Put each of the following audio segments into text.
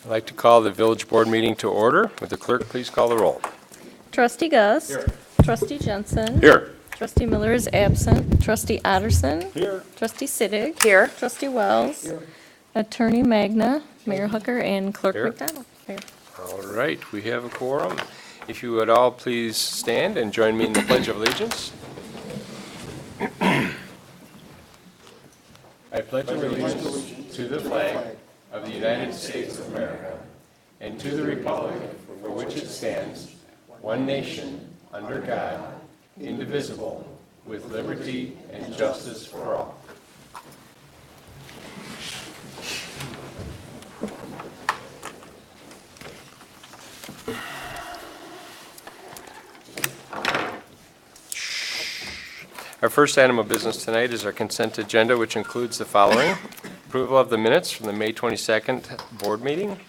I'd like to call the village board meeting to order. Would the clerk please call the roll? Trustee Gus. Here. Trustee Jensen. Here. Trustee Miller is absent. Trustee Otterson. Here. Trustee Siddig. Here. Trustee Wells. Here. Attorney Magna, Mayor Hooker, and Clerk Here. McDonald. Here. All right, we have a quorum. If you would all please stand and join me in the Pledge of Allegiance. I pledge allegiance to the flag of the United States of America and to the republic for which it stands, one nation, under God, indivisible, with liberty and justice for all. Our first item of business tonight is our consent agenda, which includes the following. Approval of the minutes from the May 22nd board meeting.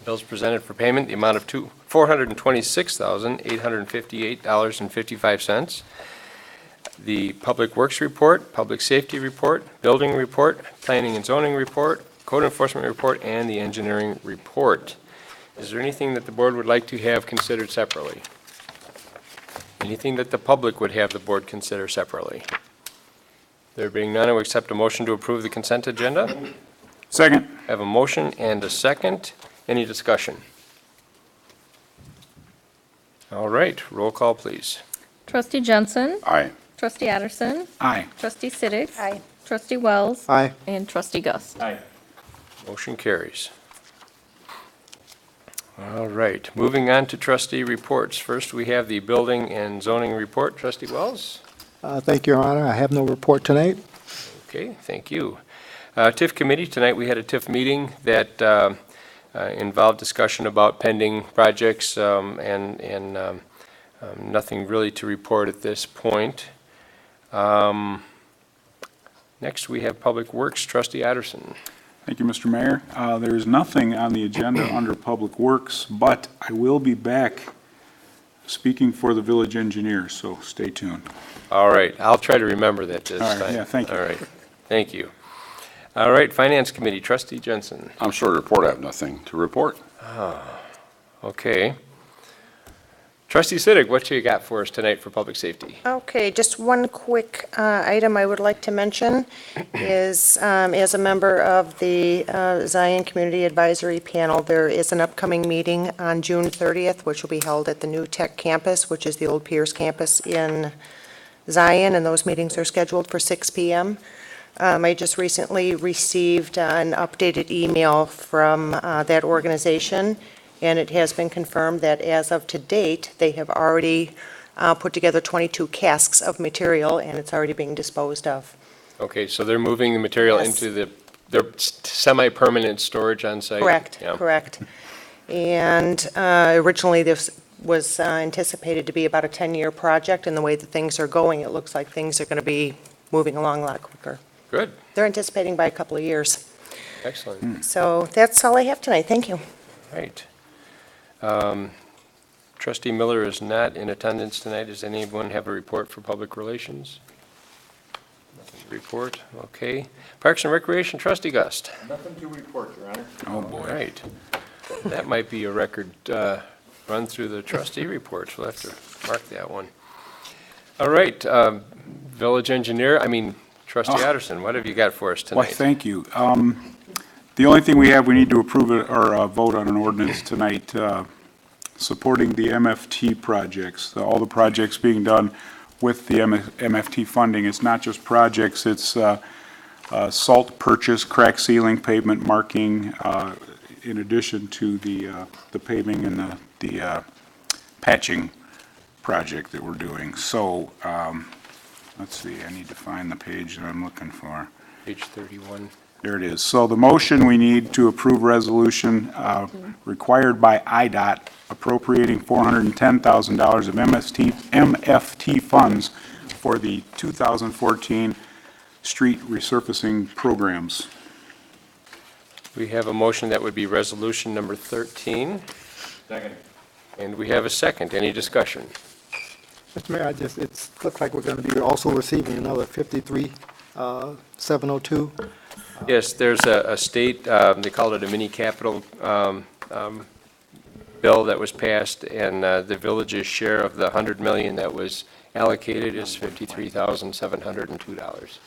Bills presented for payment, the amount of $426,858.55. The Public Works Report, Public Safety Report, Building Report, Planning and Zoning Report, Code Enforcement Report, and the Engineering Report. Is there anything that the board would like to have considered separately? Anything that the public would have the board consider separately? There being none, I will accept a motion to approve the consent agenda. Second. I have a motion and a second. Any discussion? All right, roll call, please. Trustee Jensen. Aye. Trustee Otterson. Aye. Trustee Siddig. Aye. Trustee Wells. Aye. And Trustee Gus. Aye. Motion carries. All right, moving on to trustee reports. First, we have the building and zoning report. Trustee Wells? Thank you, Your Honor. I have no report tonight. Okay, thank you. TIF committee, tonight we had a TIF meeting that involved discussion about pending projects and nothing really to report at this point. Next, we have Public Works. Trustee Otterson. Thank you, Mr. Mayor. There is nothing on the agenda under Public Works, but I will be back speaking for the village engineer, so stay tuned. All right, I'll try to remember that this All right, time. yeah, thank you. All right, thank you. All right, Finance Committee. Trustee Jensen. I'm short of report. I have nothing to report. Okay. Trustee Siddig, what you got for us tonight for public safety? Okay, just one quick item I would like to mention is, as a member of the Zion Community Advisory Panel, there is an upcoming meeting on June 30th, which will be held at the New Tech Campus, which is the old Pierce campus in Zion, and those meetings are scheduled for 6 p.m. I just recently received an updated email from that organization, and it has been confirmed that as of to date, they have already put together 22 casks of material, and it's already being disposed of. Okay, so they're moving the material Yes. into their semi-permanent storage on site? Correct, Yeah. correct. And originally, this was anticipated to be about a 10-year project, and the way that things are going, it looks like things are going to be moving along a lot quicker. Good, They're anticipating by a couple of years. excellent. So that's all I have tonight. Thank you. Right. Trustee Miller is not in attendance tonight. Does anyone have a report for public relations? Nothing to report, okay. Parks and Recreation, Trustee Gust. Nothing to report, Your Honor. Oh, All boy. right. That might be a record run through the trustee reports. We'll have to mark that one. All right, village engineer, Trustee Otterson, what have you got for us Why, tonight? thank you. The only thing we have, we need to approve it or vote on an ordinance tonight supporting the MFT projects, all the projects being done with the MFT funding. It's not just projects, it's salt purchase, crack sealing, pavement marking, in addition to the paving and the patching project that we're doing. So, let's see, I need to find the page that I'm looking for. Page 31. There it is. So the motion, we need to approve resolution required by IDOT appropriating $410,000 of MFT funds for the 2014 street resurfacing programs. We have a motion that would be resolution number 13. Second. And we have a second. Any discussion? Mr. Mayor, it looks like we're going to be also receiving another 53,702 Yes, there's a state, they call it a mini capital bill that was passed, and the village's share of the 100 million that was allocated is $53,702.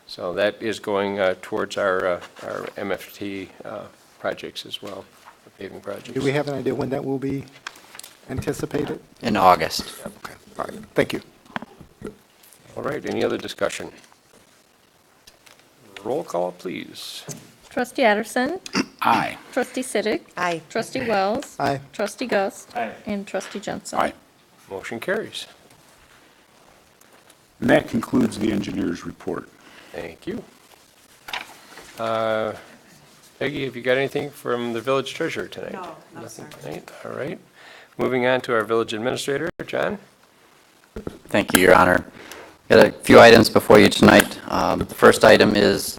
So that is going towards our MFT projects as well, the paving projects. Do we have an idea when that will be anticipated? In August. Okay, all right, thank you. All right, any other discussion? Roll call, please. Trustee Addison. Aye. Trustee Siddick. Aye. Trustee Wells. Aye. Trustee Gus. Aye. And Trustee Jensen. Aye. Motion carries. And that concludes the engineer's report. Thank you. Peggy, have you got anything from the village treasurer tonight? No, no, Nothing sir. tonight, all right. Moving on to our village administrator, John? Thank you, Your Honor. Got a few items before you tonight. The first item is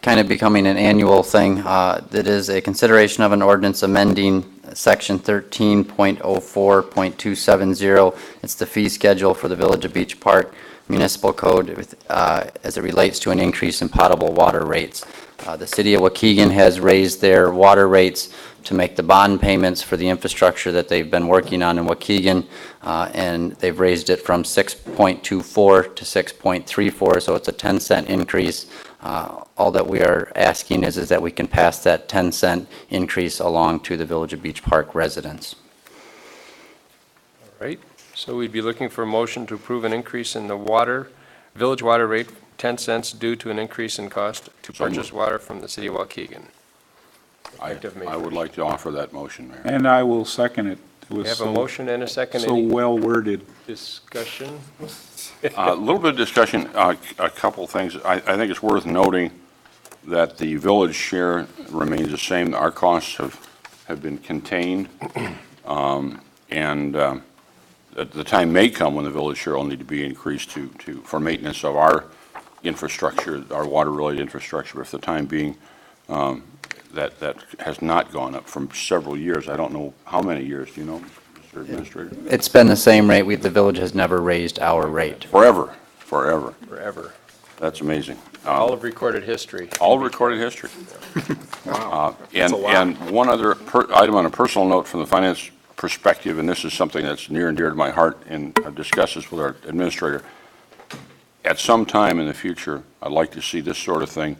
kind of becoming an annual thing. That is a consideration of an ordinance amending Section 13.04.270. It's the fee schedule for the Village of Beach Park Municipal Code as it relates to an increase in potable water rates. The City of Waukegan has raised their water rates to make the bond payments for the infrastructure that they've been working on in Waukegan, and they've raised it from 6.24 to 6.34, so it's a 10-cent increase. All that we are asking is that we can pass that 10-cent increase along to the Village of Beach Park residents. All right, so we'd be looking for a motion to approve an increase in the village water rate, 10 cents due to an increase in cost to So moved. purchase water from the City of Waukegan. I Effective May would 1st. like to offer that motion, Mayor. And I will second it. It We was have a so, motion and a second. so Any well worded. discussion? A little bit of discussion, a couple things. I think it's worth noting that the village share remains the same. Our costs have been contained. And the time may come when the village share will need to be increased for maintenance of our infrastructure, our water-related infrastructure. But for the time being, that has not gone up from several years. I don't know how many years, do you know, Mr. Administrator? It's been the same rate. The village has never raised our rate. Forever. Forever. That's amazing. All of recorded history. All recorded history. And one other item on a personal note from the finance perspective, and this is something that's near and dear to my heart, and I've discussed this with our administrator. At some time in the future, I'd like to see this sort of thing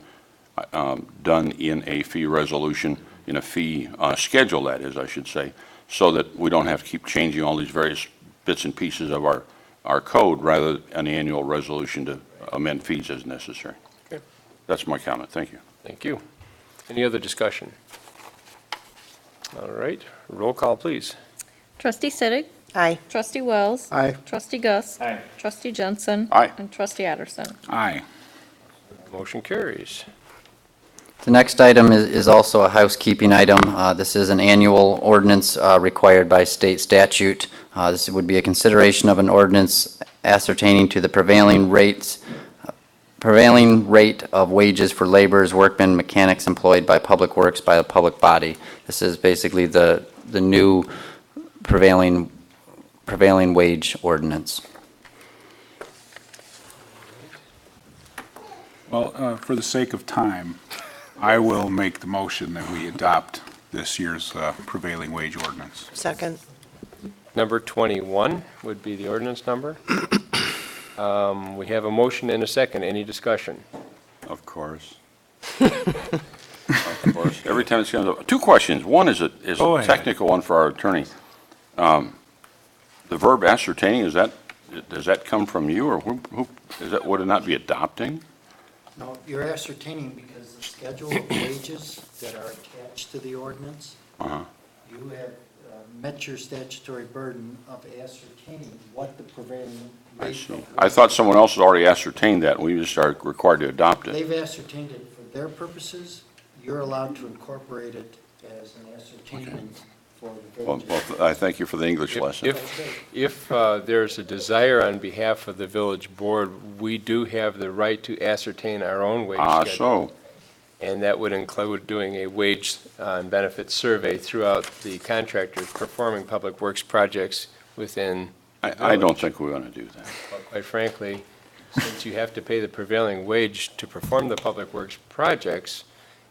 done in a fee resolution, in a fee schedule, that is, I should say, so that we don't have to keep changing all these various bits and pieces of our code, rather an annual resolution to amend fees as necessary. Okay. That's my comment. Thank you. Thank you. Any other discussion? All right, roll call, please. Trustee Siddick. Aye. Trustee Wells. Aye. Trustee Gus. Aye. Trustee Jensen. Aye. And Trustee Addison. Aye. Motion carries. The next item is also a housekeeping item. This is an annual ordinance required by state statute. This would be a consideration of an ordinance ascertaining to the prevailing rate of wages for laborers, workmen, mechanics employed by Public Works by a public body. This is basically the new prevailing wage ordinance. Well, for the sake of time, I will make the motion that we adopt this year's prevailing wage ordinance. Second. Number 21 would be the ordinance number. We have a motion and a second. Any discussion? Of course. Of course. Every time it's comes up. Two questions. One is a Go ahead. technical one for our attorney. The verb ascertaining, does that come from you, or would it not be adopting? No, you're ascertaining because the schedule of wages that are attached to the ordinance, Uh-huh. you have met your statutory burden of ascertaining what the prevailing I rate see. of I thought someone else has already ascertained that, and we just are required to adopt it. They've ascertained it for their purposes. You're allowed to incorporate it as an ascertainment for the Well, village. I thank you for the English lesson. If there's a desire on behalf of the village board, we do have the right to ascertain our own wage schedule. So, And that would include doing a wage and benefit survey throughout the contractors performing public works projects within, I don't think we want to do that. quite frankly, since you have to pay the prevailing wage to perform the public works projects,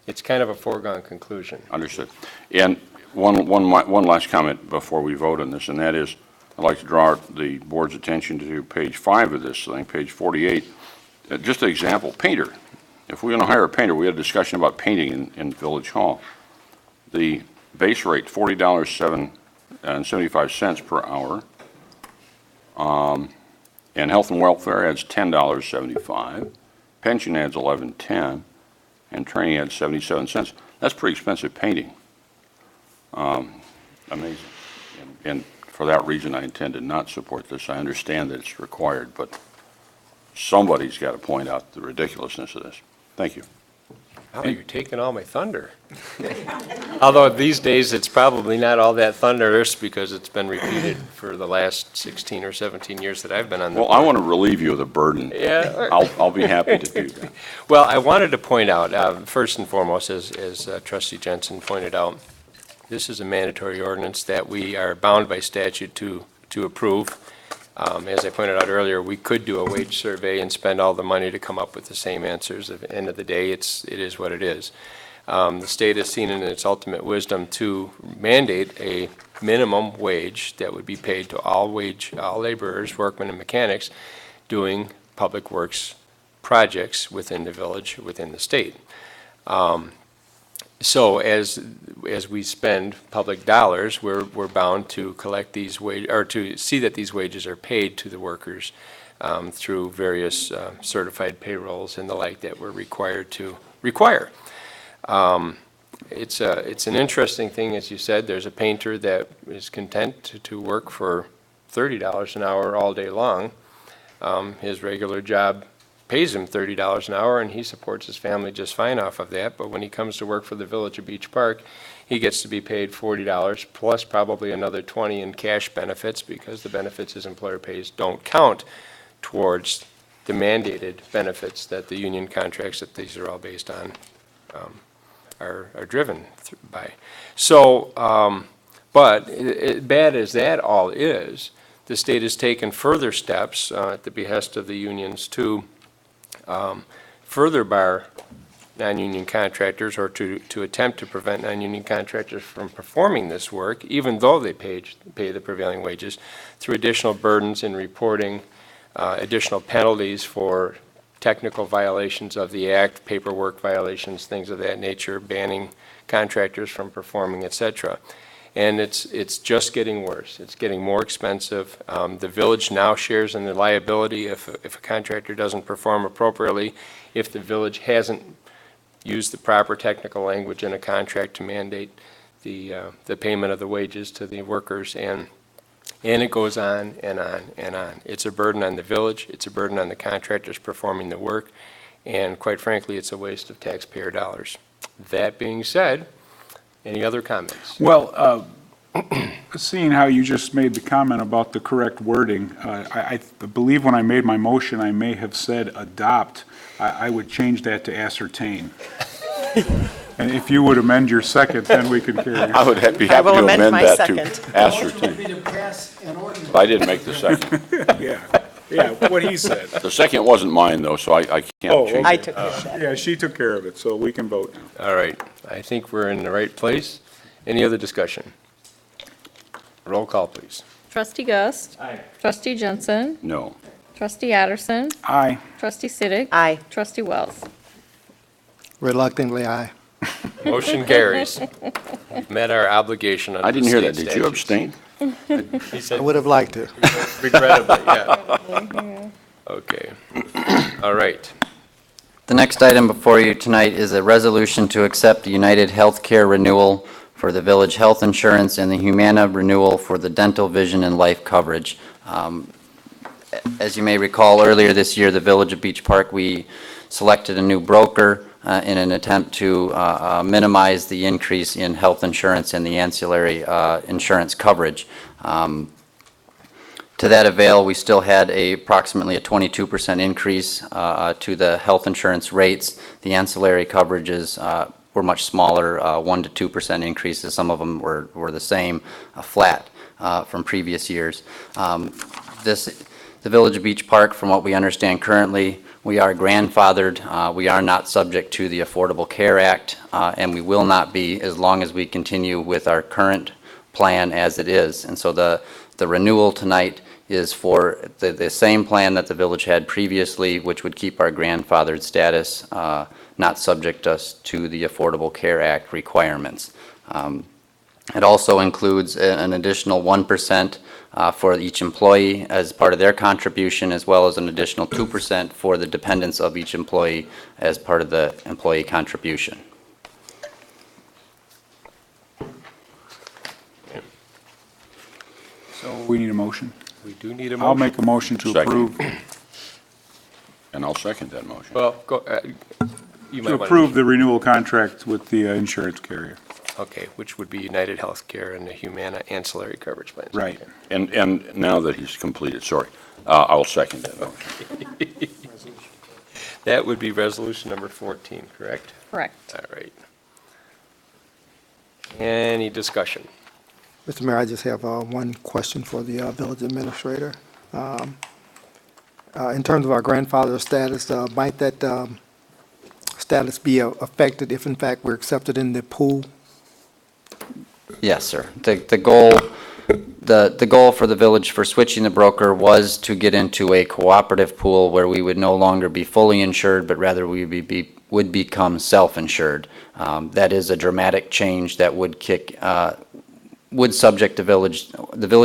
it's kind of a foregone conclusion. Understood. And one last comment before we vote on this, and that is, I'd like to draw the board's attention to page 5 of this thing, page 48. Just an example, painter. If we're going to hire a painter, we had a discussion about painting in Village Hall. The base rate, $40.75 per hour. And health and welfare adds $10.75. Pension adds $11.10. And training adds 77 cents. That's pretty expensive painting. Amazing. And for that reason, I intend to not support this. I understand that it's required, but somebody's got to point out the ridiculousness of this. Thank you. Oh, you're taking all my thunder. Although these days, it's probably not all that thunderous because it's been repeated for the last 16 or 17 years that I've been on the Well, I want to relieve you of the burden. Yeah. I'll be happy to do that. Well, I wanted to point out, first and foremost, as Trustee Jensen pointed out, this is a mandatory ordinance that we are bound by statute to approve. As I pointed out earlier, we could do a wage survey and spend all the money to come up with the same answers. At the end of the day, it is what it is. The state has seen in its ultimate wisdom to mandate a minimum wage that would be paid to all laborers, workmen, and mechanics doing public works projects within the village, within the state. So as we spend public dollars, we're bound to collect these wages, or to see that these wages are paid to the workers through various certified payrolls and the like that we're required to require. It's an interesting thing, as you said. There's a painter that is content to work for $30 an hour all day long. His regular job pays him $30 an hour, and he supports his family just fine off of that. But when he comes to work for the Village of Beach Park, he gets to be paid $40 plus probably another $20 in cash benefits, because the benefits his employer pays don't count towards the mandated benefits that the union contracts that these are all based on are driven by. So, but bad as that all is, the state has taken further steps at the behest of the unions to further bar non-union contractors, or to attempt to prevent non-union contractors from performing this work, even though they pay the prevailing wages, through additional burdens in reporting, additional penalties for technical violations of the act, paperwork violations, things of that nature, banning contractors from performing, etc. And it's just getting worse. It's getting more expensive. The village now shares in the liability if a contractor doesn't perform appropriately, if the village hasn't used the proper technical language in a contract to mandate the payment of the wages to the workers, and it goes on and on and on. It's a burden on the village. It's a burden on the contractors performing the work, and quite frankly, it's a waste of taxpayer dollars. That being said, any other comments? Well, seeing how you just made the comment about the correct wording, I believe when I made my motion, I may have said adopt. I would change that to ascertain. And if you would amend your second, then we could carry on. I would be I happy will to amend amend my that second. to Motion would ascertain. be to pass an ordinance. But I didn't make the second. Yeah, what he said. The second wasn't mine, though, so I can't change I it. took care of that. Yeah, she took care of it, so we can vote now. All right, I think we're in the right place. Any other discussion? Roll call, please. Trustee Gus. Aye. Trustee Jensen. No. Trustee Addison. Aye. Trustee Siddick. Aye. Trustee Wells. Reluctantly, aye. Motion carries. We've met our obligation under I the didn't hear that. state Did you statutes. abstain? He I said would have liked to. regrettably, yeah. Okay. All right. The next item before you tonight is a resolution to accept United Healthcare renewal for the village health insurance and the Humana renewal for the dental, vision, and life coverage. As you may recall, earlier this year, the Village of Beach Park, we selected a new broker in an attempt to minimize the increase in health insurance and the ancillary insurance coverage. To that avail, we still had approximately a 22% increase to the health insurance rates. The ancillary coverages were much smaller, 1 to 2% increases. Some of them were the same, flat from previous years. This the Village of Beach Park, from what we understand currently, we are grandfathered. We are not subject to the Affordable Care Act, and we will not be as long as we continue with our current plan as it is. And so the renewal tonight is for the same plan that the village had previously, which would keep our grandfathered status, not subject us to the Affordable Care Act requirements. It also includes an additional 1% for each employee as part of their contribution, as well as an additional 2% for the dependents of each employee as part of the employee contribution. So we need a motion. We do need a I'll motion. make a motion to Second. approve, And I'll second that motion. Well, go, you might to want approve the renewal contract with the insurance carrier. Okay, which would be United Healthcare and the Humana ancillary coverage plans. Right. And now that he's completed, sorry, I'll second that motion. That would be resolution number 14, correct? Correct. All right. Any discussion? Mr. Mayor, I just have one question for the village administrator. In terms of our grandfather status, might that status be affected if in fact we're accepted in the pool? Yes, sir. The goal for the village for switching the broker was to get into a cooperative pool where we would no longer be fully insured, but rather we would become self-insured. That is a dramatic change that would subject the village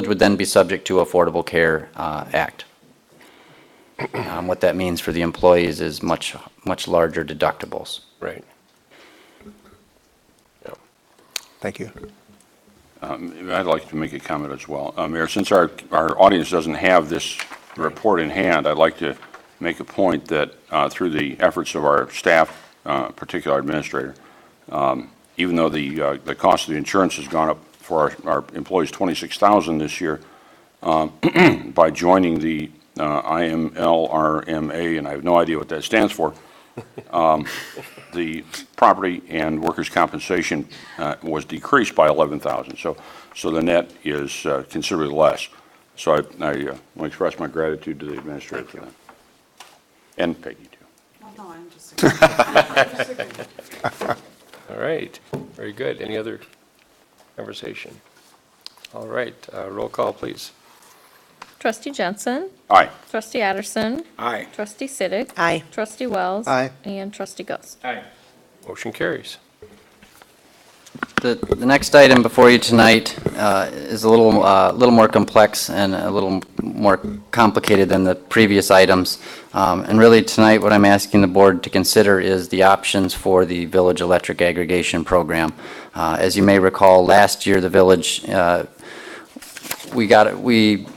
would then be subject to Affordable Care Act. What that means for the employees is much larger deductibles. Right. Thank you. I'd like to make a comment as well. Mayor, since our audience doesn't have this report in hand, I'd like to make a point that through the efforts of our staff, particularly our administrator, even though the cost of the insurance has gone up for our employees $26,000 this year, by joining the IMLRMA, and I have no idea what that stands for, the property and workers' compensation was decreased by $11,000. So the net is considerably less. So I want to express my gratitude to the administrator for that. And Peggy, too. Well, no, I'm just. All right, very good. Any other conversation? All right, roll call, please. Trustee Jensen. Aye. Trustee Addison. Aye. Trustee Siddick. Aye. Trustee Wells. Aye. And Trustee Ghost. Aye. Motion carries. The next item before you tonight is a little more complex and a little more complicated than the previous items. And really tonight what I'm asking the board to consider is the options for the village electric aggregation program. As you may recall, last year the village, we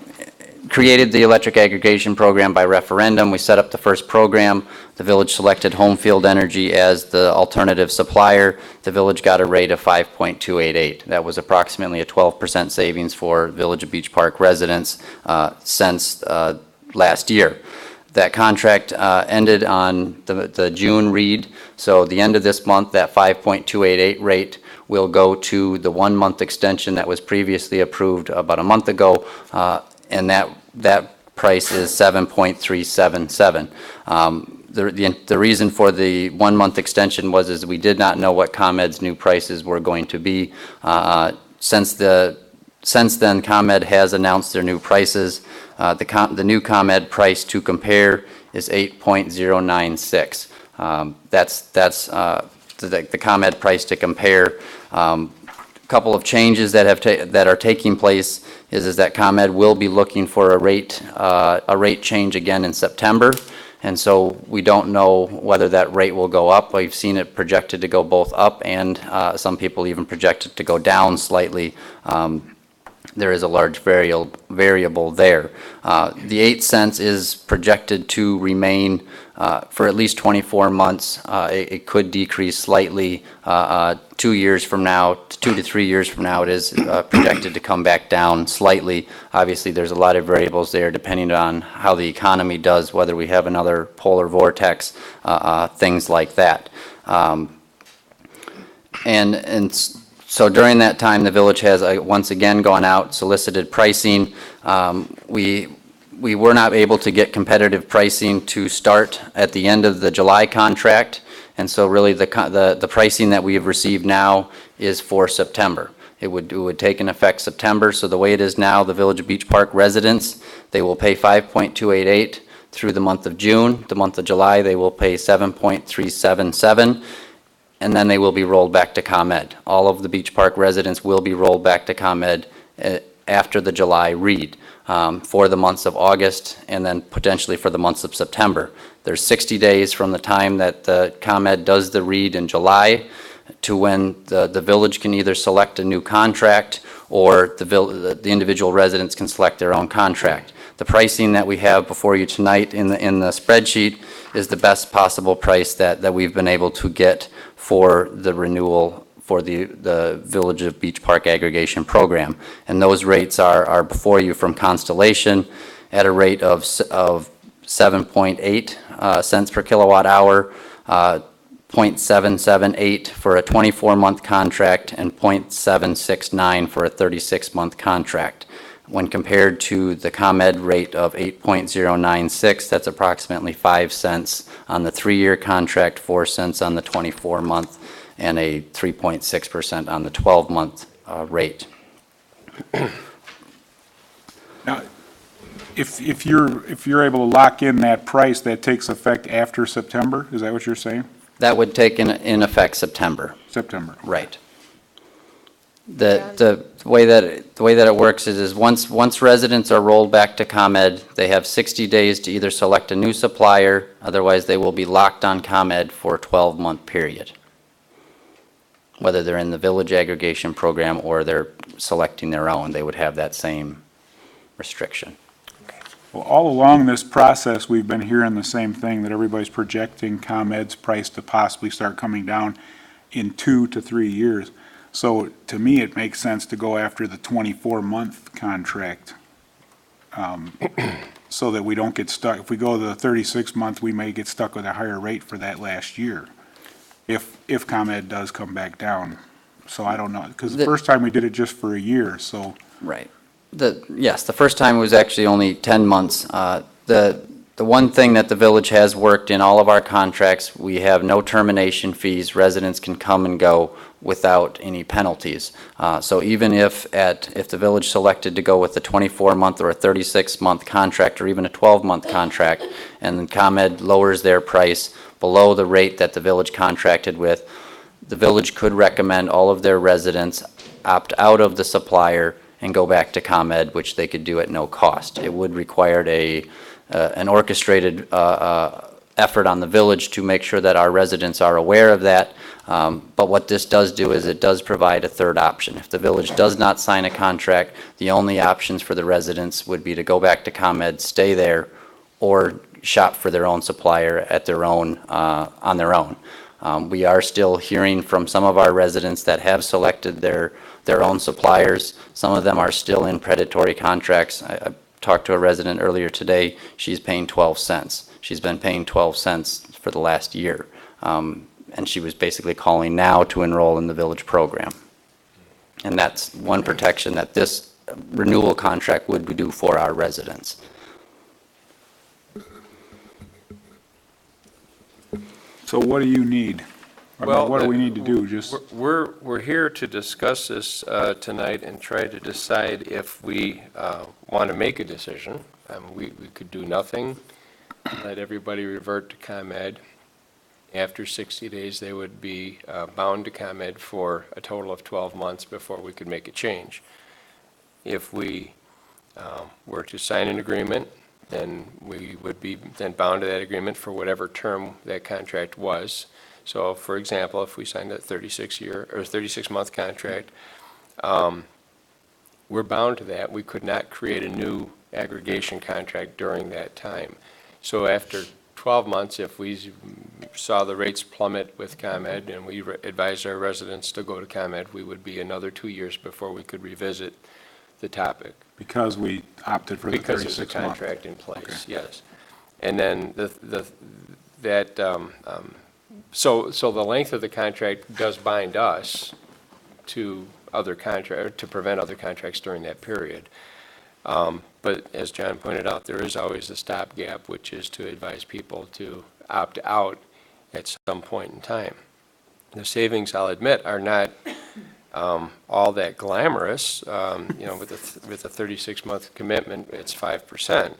created the electric aggregation program by referendum. We set up the first program. The village selected Homefield Energy as the alternative supplier. The village got a rate of 5.288. That was approximately a 12% savings for Village of Beach Park residents since last year. That contract ended on the June read. So the end of this month, that 5.288 rate will go to the 1-month extension that was previously approved about a month ago, and that price is 7.377. The reason for the 1-month extension was we did not know what ComEd's new prices were going to be. Since then, ComEd has announced their new prices. The new ComEd price to compare is 8.096. That's the ComEd price to compare. A couple of changes that are taking place is that ComEd will be looking for a rate change again in September, and so we don't know whether that rate will go up. We've seen it projected to go both up, and some people even project it to go down slightly. There is a large variable there. The 8 cents is projected to remain for at least 24 months. It could decrease slightly 2 years from now, 2 to 3 years from now. It is projected to come back down slightly. Obviously, there's a lot of variables there depending on how the economy does, whether we have another polar vortex, things like that. So during that time, the village has once again gone out, solicited pricing. We we were not able to get competitive pricing to start at the end of the July contract, and so really the pricing that we have received now is for September. It would take in effect September, so the way it is now, the Village of Beach Park residents, they will pay 5.288 through the month of June. The month of July, they will pay 7.377, and then they will be rolled back to ComEd. All of the Beach Park residents will be rolled back to ComEd after the July read for the months of August and then potentially for the months of September. There's 60 days from the time that the ComEd does the read in July to when the village can either select a new contract or the individual residents can select their own contract. The pricing that we have before you tonight in the spreadsheet is the best possible price that we've been able to get for the renewal for the Village of Beach Park aggregation program. And those rates are before you from Constellation at a rate of 7.8 cents per kilowatt hour, 0.778 for a 24-month contract, and 0.769 for a 36-month contract. When compared to the ComEd rate of 8.096, that's approximately 5 cents on the 3-year contract, 4 cents on the 24-month, and a 3.6% on the 12-month rate. Now, if you're able to lock in that price, that takes effect after September? Is that what you're saying? That would take in effect September. September. Right. The way that it works is once residents are rolled back to ComEd, they have 60 days to either select a new supplier, otherwise they will be locked on ComEd for a 12-month period. Whether they're in the village aggregation program or they're selecting their own, they would have that same restriction. Well, all along this process, we've been hearing the same thing, that everybody's projecting ComEd's price to possibly start coming down in 2 to 3 years. So to me, it makes sense to go after the 24-month contract, so that we don't get stuck. If we go to the 36-month, we may get stuck with a higher rate for that last year, if ComEd does come back down. So I don't know, because the first time we did it just for a year, so. Right. Yes, the first time was actually only 10 months. The one thing that the village has worked in all of our contracts, we have no termination fees. Residents can come and go without any penalties. So even if the village selected to go with a 24-month or a 36-month contract or even a 12-month contract, and then ComEd lowers their price below the rate that the village contracted with, the village could recommend all of their residents opt out of the supplier and go back to ComEd, which they could do at no cost. It would require an orchestrated effort on the village to make sure that our residents are aware of that. But what this does do is it does provide a third option. If the village does not sign a contract, the only options for the residents would be to go back to ComEd, stay there, or shop for their own supplier at their own, on their own. We are still hearing from some of our residents that have selected their own suppliers. Some of them are still in predatory contracts. I talked to a resident earlier today. She's paying 12 cents. She's been paying 12 cents for the last year. And she was basically calling now to enroll in the village program. And that's one protection that this renewal contract would do for our residents. So what do you need? I mean, Well, what do we need to do? Just, We're here to discuss this tonight and try to decide if we want to make a decision. We could do nothing, let everybody revert to ComEd. After 60 days, they would be bound to ComEd for a total of 12 months before we could make a change. If we were to sign an agreement, then we would be then bound to that agreement for whatever term that contract was. So, for example, if we signed a 36-year or 36-month contract, we're bound to that. We could not create a new aggregation contract during that time. So after 12 months, if we saw the rates plummet with ComEd and we advised our residents to go to ComEd, we would be another 2 years before we could revisit the topic. because we opted for the 36 Because there's a month. contract in place, Okay. yes. And then so the length of the contract does bind us to to prevent other contracts during that period. But as John pointed out, there is always a stopgap, which is to advise people to opt out at some point in time. The savings, I'll admit, are not all that glamorous. With a 36-month commitment, it's 5%.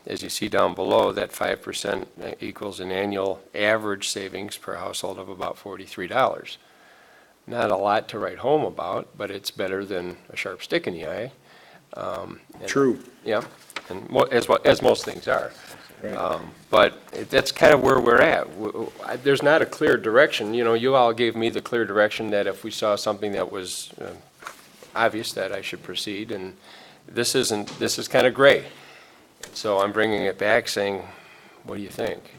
As you see down below, that 5% equals an annual average savings per household of about $43. Not a lot to write home about, but it's better than a sharp stick in the eye. True. Yeah, and as most things are. But that's kind of where we're at. There's not a clear direction. You all gave me the clear direction that if we saw something that was obvious that I should proceed, and this is kind of gray. So I'm bringing it back saying, what do you think?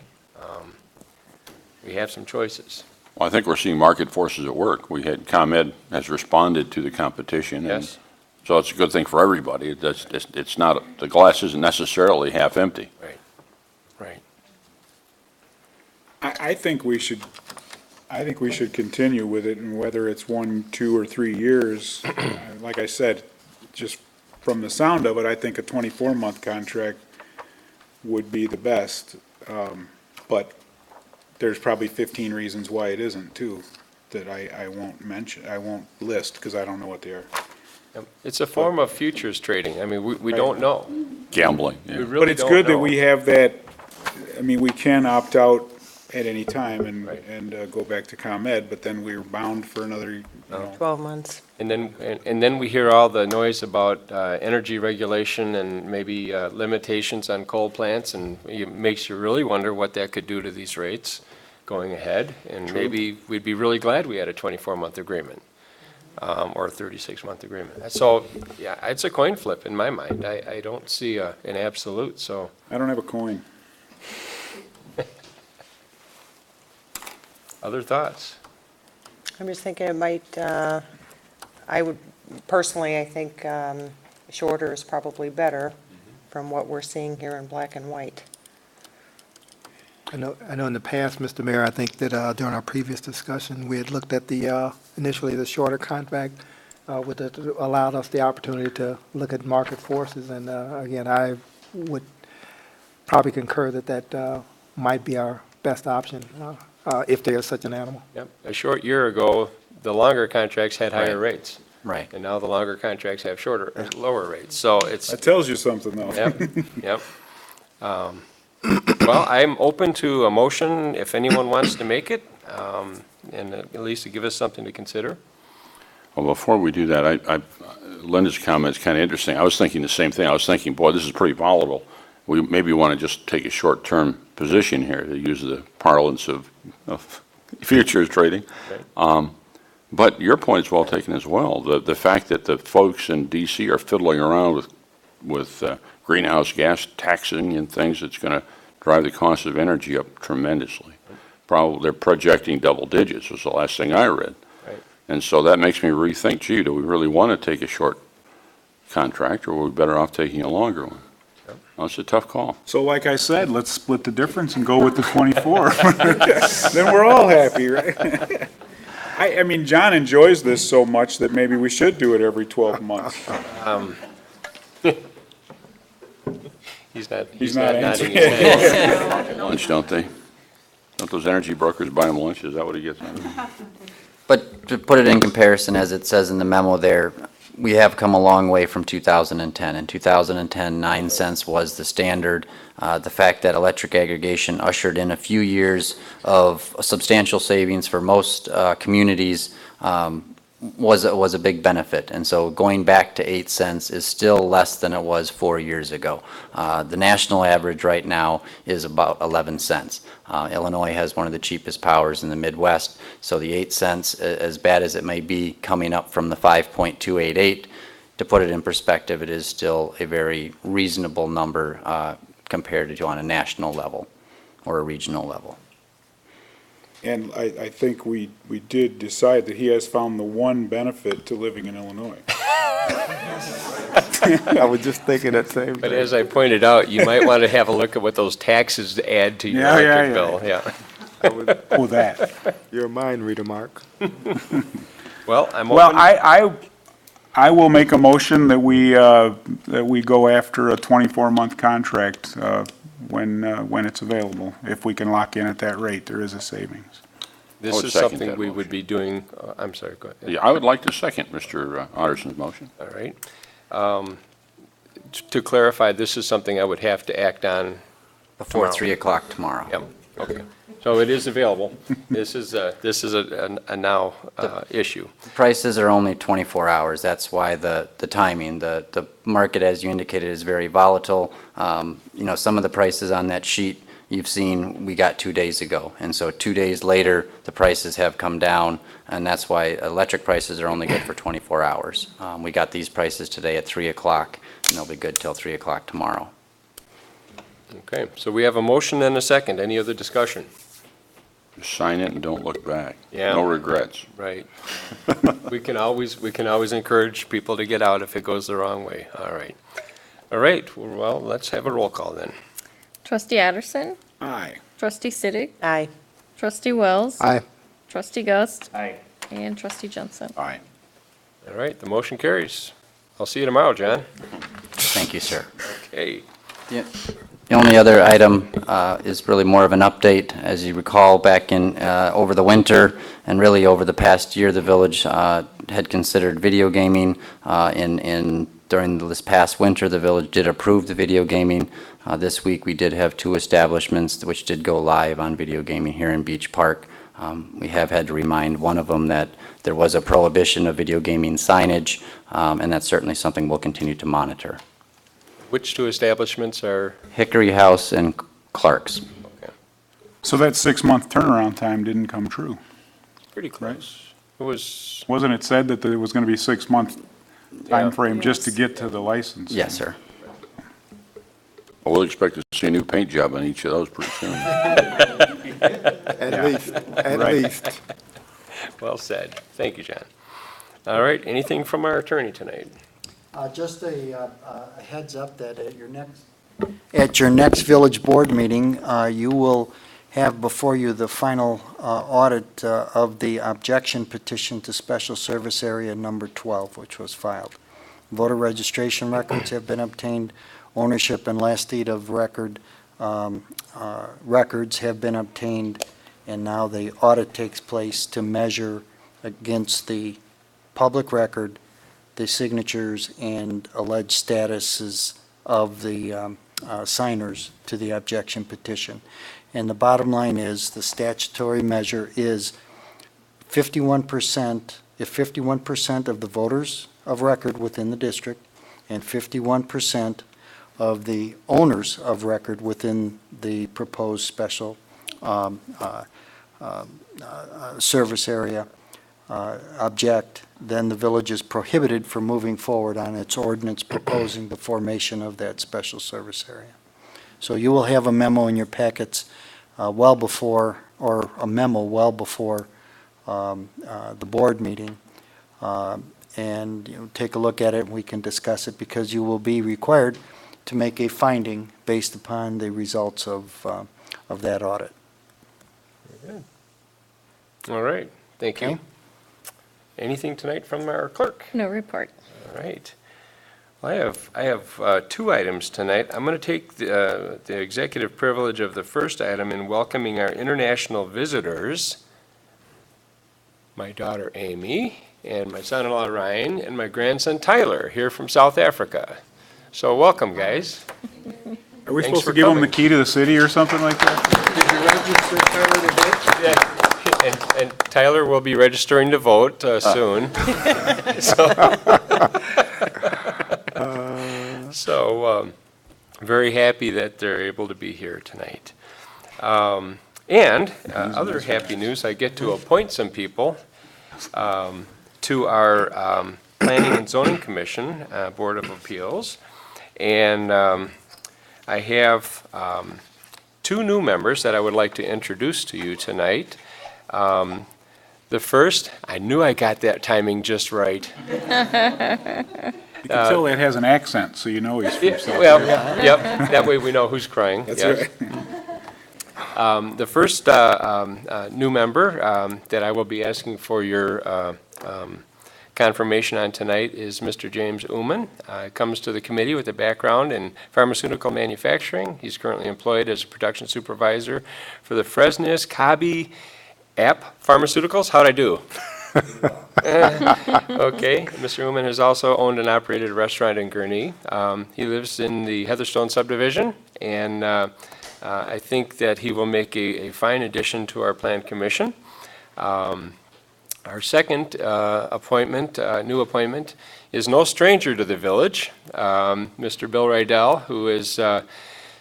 We have some choices. Well, I think we're seeing market forces at work. We had ComEd has responded to the competition. and Yes. So it's a good thing for everybody. It's not, the glass isn't necessarily half empty. Right. I think we should continue with it, and whether it's 1, 2, or 3 years, like I said, just from the sound of it, I think a 24-month contract would be the best. But there's probably 15 reasons why it isn't too, that I won't mention, I won't list, because I don't know what they are. It's a form of futures trading. I mean, we don't know. Gambling, We yeah. really But it's don't good that know. we have that, I mean, we can opt out at any time Right. and go back to ComEd, but then we're bound for another, 12 months. And then we hear all the noise about energy regulation and maybe limitations on coal plants, and it makes you really wonder what that could do to these rates going ahead. And maybe we'd be really glad we had a 24-month agreement or a 36-month agreement. So, yeah, it's a coin flip in my mind. I don't see an absolute, so. I don't have a coin. Other thoughts? I'm just thinking it might, I would, personally, I think shorter is probably better from what we're seeing here in black and white. I know in the past, Mr. Mayor, I think that during our previous discussion, we had looked at initially the shorter contract, allowed us the opportunity to look at market forces, and again, I would probably concur that might be our best option, if there is such an animal. Yep. A short year ago, the longer contracts had higher rates, Right. and now the longer contracts have lower rates. So it's, That tells you something, though. yep. Well, I'm open to a motion if anyone wants to make it, and at least to give us something to consider. Well, before we do that, Linda's comment is kind of interesting. I was thinking the same thing. I was thinking, boy, this is pretty volatile. We maybe want to just take a short-term position here, to use the parlance of futures trading. Right. But your point's well taken as well. The fact that the folks in D.C. are fiddling around with greenhouse gas taxing and things, that's going to drive the cost of energy up tremendously. Probably they're projecting double digits, was the last thing I read. Right. And so that makes me rethink, gee, do we really want to take a short contract, or are we better off taking a longer one? Well, it's a tough call. So like I said, let's split the difference and go with the 24. Then we're all happy, right? I mean, John enjoys this so much that maybe we should do it every 12 months. He's not not nodding his head. Lunch, don't they? Don't those energy brokers buy them lunch? Is that what he gets? But to put it in comparison, as it says in the memo there, we have come a long way from 2010. In 2010, 9 cents was the standard. The fact that electric aggregation ushered in a few years of substantial savings for most communities was a big benefit. And so going back to 8 cents is still less than it was 4 years ago. The national average right now is about 11 cents. Illinois has one of the cheapest powers in the Midwest, so the 8 cents, as bad as it may be, coming up from the 5.288, to put it in perspective, it is still a very reasonable number compared to on a national level or a regional level. And I think we did decide that he has found the one benefit to living in Illinois. I was just thinking that same But thing. as I pointed out, you might want to have a look at what those taxes add to your Yeah, electric yeah, bill, yeah. Oh, that. You're a mind reader, Mark. Well, I'm Well, open. I will make a motion that we go after a 24-month contract when it's available. If we can lock in at that rate, there is a savings. This would is second something that we would motion. be doing, I'm sorry, go ahead. Yeah, I would like to second Mr. Otterson's motion. All right. To clarify, this is something I would have to act on. Before Tomorrow. 3 o'clock tomorrow. Yep, okay. So it is available. This is a now issue. Prices are only 24 hours. That's why the timing, the market, as you indicated, is very volatile. Some of the prices on that sheet you've seen, we got 2 days ago. And so 2 days later, the prices have come down, and that's why electric prices are only good for 24 hours. We got these prices today at 3 o'clock, and they'll be good till 3 o'clock tomorrow. Okay, so we have a motion and a second. Any other discussion? Just sign it and don't look back. Yeah. No regrets. Right. We can always encourage people to get out if it goes the wrong way. All right. All right, well, let's have a roll call then. Trustee Addison. Aye. Trustee Siddick. Aye. Trustee Wells. Aye. Trustee Gus. Aye. And Trustee Jensen. Aye. All right, the motion carries. I'll see you tomorrow, John. Thank you, sir. Okay. Yeah. The only other item is really more of an update. As you recall, back in, over the winter, and really over the past year, the village had considered video gaming. During this past winter, the village did approve the video gaming. This week, we did have 2 establishments which did go live on video gaming here in Beach Park. We have had to remind one of them that there was a prohibition of video gaming signage, and that's certainly something we'll continue to monitor. Which 2 establishments are, Hickory House and Clark's. okay, So that 6-month turnaround time didn't come true. pretty close. It was, Wasn't it said that there was going to be 6-month time frame just to get to the license? Yes, sir. We'll expect to see a new paint job on each of those pretty soon. At Right. least. well said. Thank you, John. All right, anything from our attorney tonight? Just a heads up that at your next village board meeting, you will have before you the final audit of the objection petition to Special Service Area Number 12, which was filed. Voter registration records have been obtained, ownership and last deed of record records have been obtained, and now the audit takes place to measure against the public record the signatures and alleged statuses of the signers to the objection petition. And the bottom line is, the statutory measure is 51%, if 51% of the voters of record within the district and 51% of the owners of record within the proposed special service area object, then the village is prohibited from moving forward on its ordinance proposing the formation of that special service area. So you will have a memo in your packets well before, or a memo well before the board meeting. And take a look at it and we can discuss it, because you will be required to make a finding based upon the results of that audit. All right, thank you. Okay. Anything tonight from our clerk? No report. All right. Well, I have 2 items tonight. I'm going to take the executive privilege of the first item in welcoming our international visitors, my daughter Amy, and my son-in-law Ryan, and my grandson Tyler, here from South Africa. So welcome, guys. Are we Thanks supposed for to give them the coming. key to the city or something like that? And Tyler will be registering to vote soon. So, very happy that they're able to be here tonight. And other happy news, I get to appoint some people to our Planning and Zoning Commission, Board of Appeals. And I have 2 new members that I would like to introduce to you tonight. The first, I knew I got that timing just right. You can tell that has an accent, so you know he's from South Well, yep, that way we know who's crying. That's right. The first new member that I will be asking for your confirmation on tonight is Mr. James Uman. Comes to the committee with a background in pharmaceutical manufacturing. He's currently employed as a production supervisor for the Fresenius Kabi App Pharmaceuticals. How'd I do? Okay. Mr. Uman has also owned and operated a restaurant in Gurnee. He lives in the Heatherstone subdivision, and I think that he will make a fine addition to our Plan Commission. Our second appointment, new appointment, is no stranger to the village. Mr. Bill Rydell, who has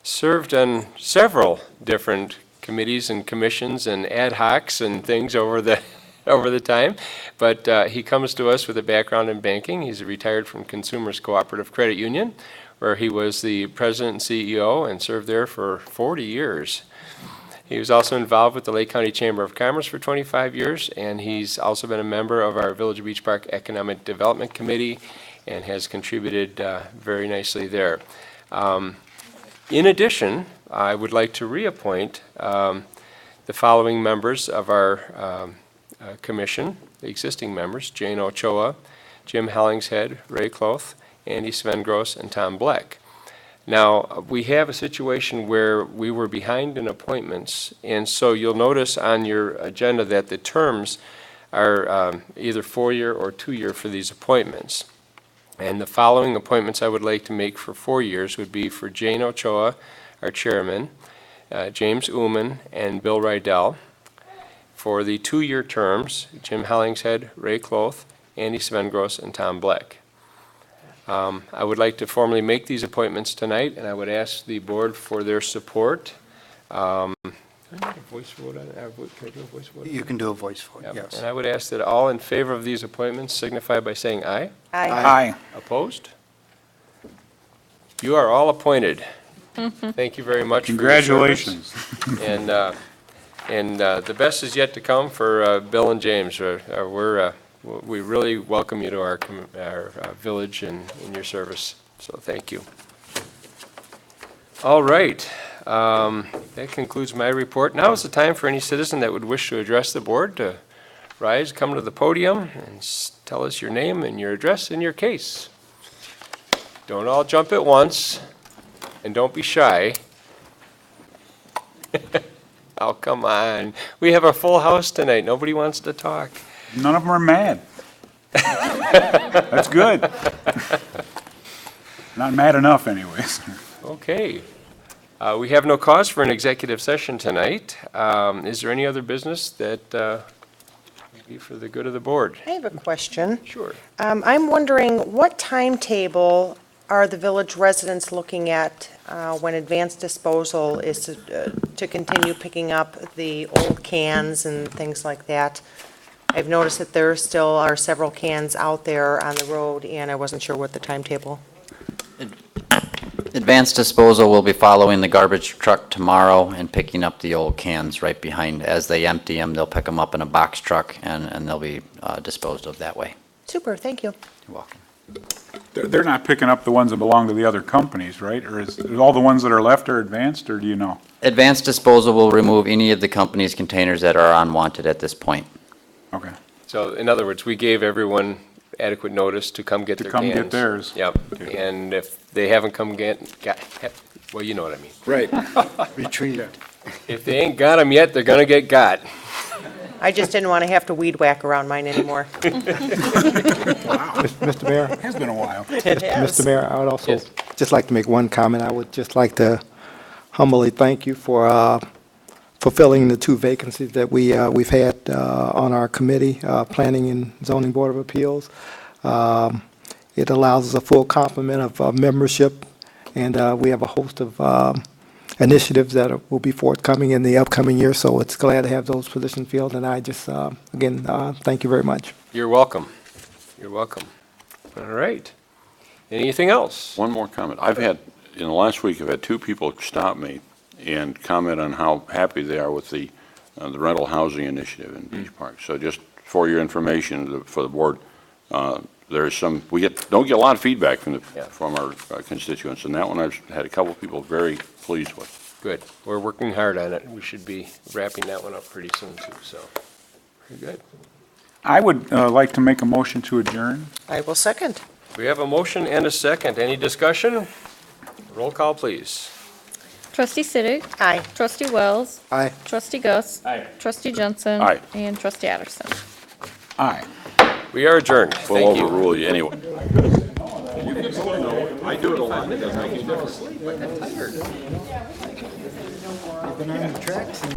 served on several different committees and commissions and ad hocs and things over the time, but he comes to us with a background in banking. He's retired from Consumers Cooperative Credit Union, where he was the president and CEO and served there for 40 years. He was also involved with the Lake County Chamber of Commerce for 25 years, and he's also been a member of our Village of Beach Park Economic Development Committee and has contributed very nicely there. In addition, I would like to reappoint the following members of our commission, the existing members: Jane Ochoa, Jim Hollingshead, Ray Cloth, Andy Svengross, and Tom Bleck. Now, we have a situation where we were behind in appointments, and so you'll notice on your agenda that the terms are either 4-year or 2-year for these appointments. And the following appointments I would like to make for 4 years would be for Jane Ochoa, our chairman, James Uman, and Bill Rydell. For the 2-year terms, Jim Hollingshead, Ray Cloth, Andy Svengross, and Tom Bleck. I would like to formally make these appointments tonight, and I would ask the board for their support. Can I make a voice vote on it? Can I do a voice vote? You can do a voice vote, Yep. yes. And I would ask that all in favor of these appointments signify by saying aye. Aye. Opposed? You are all appointed. Thank you very much for your service. Congratulations. And the best is yet to come for Bill and James. We really welcome you to our village and in your service, so thank you. All right, that concludes my report. Now is the time for any citizen that would wish to address the board to rise, come to the podium, and tell us your name and your address and your case. Don't all jump at once, and don't be shy. Oh, come on. We have a full house tonight. Nobody wants to talk. None of them are mad. That's good. Not mad enough anyways. Okay. We have no cause for an executive session tonight. Is there any other business that would be for the good of the board? I have a question. Sure. I'm wondering, what timetable are the village residents looking at when advanced disposal is to continue picking up the old cans and things like that? I've noticed that there still are several cans out there on the road, and I wasn't sure what the timetable. Advanced disposal will be following the garbage truck tomorrow and picking up the old cans right behind. As they empty them, they'll pick them up in a box truck, and they'll be disposed of that way. Super, thank you. You're welcome. They're not picking up the ones that belong to the other companies, right? Or is all the ones that are left are advanced, or do you know? Advanced disposal will remove any of the company's containers that are unwanted at this point. Okay. So in other words, we gave everyone adequate notice to come get To their come cans. get theirs. Yep. Okay. And if they haven't come well, you know what I mean. Right. Retrieved. If they ain't got them yet, they're gonna get got. I just didn't want to have to weed whack around mine anymore. Mr. Mayor, Has been a while. Mr. Mayor, I would also Yes. just like to make one comment. I would just like to humbly thank you for fulfilling the 2 vacancies that we've had on our committee, Planning and Zoning Board of Appeals. It allows us a full complement of membership, and we have a host of initiatives that will be forthcoming in the upcoming year, so it's glad to have those positions filled, and I just, again, thank you very much. You're welcome. You're welcome. All right. Anything else? One more comment. In the last week, I've had 2 people stop me and comment on how happy they are with the rental housing initiative in Beach Park. So just for your information, for the board, we don't get a lot of feedback from our constituents, and that one I've had a couple of people very pleased with. Good. We're working hard on it. We should be wrapping that one up pretty soon too, so, very good. I would like to make a motion to adjourn. I will second. We have a motion and a second. Any discussion? Roll call, please. Trustee Siddick. Aye. Trustee Wells. Aye. Trustee Gus. Aye. Trustee Jensen. Aye. And Trustee Addison. Aye. We are adjourned. We'll Thank you. overrule you anyway. Been on the track since